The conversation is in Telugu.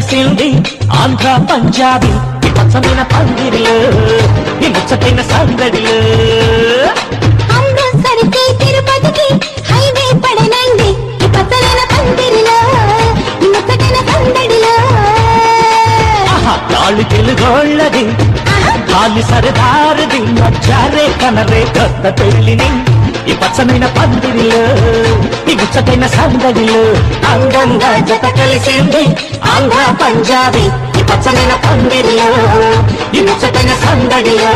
కలిసింది ఆంధ్ర పంజాబీ ఈ పచ్చమైన పందిరిలో ఈ ముచ్చటైన సందడిలో అమృత్సర్కి తిరుపతికి హైవే పడనండి ఈ పచ్చలైన పందిరిలో ఈ ముచ్చటైన సందడిలో గాలి తెలుగోళ్ళది గాలి సరదారది నచ్చారే కనరే కొత్త పెళ్లిని ఈ పచ్చమైన పందిరిలో ఈ ముచ్చటైన సందడిలో అందంగా జత కలిసింది ఆంధ్ర పంజాబీ ఈ పచ్చమైన పందిరిలో ఈ ముచ్చటైన సందడిలో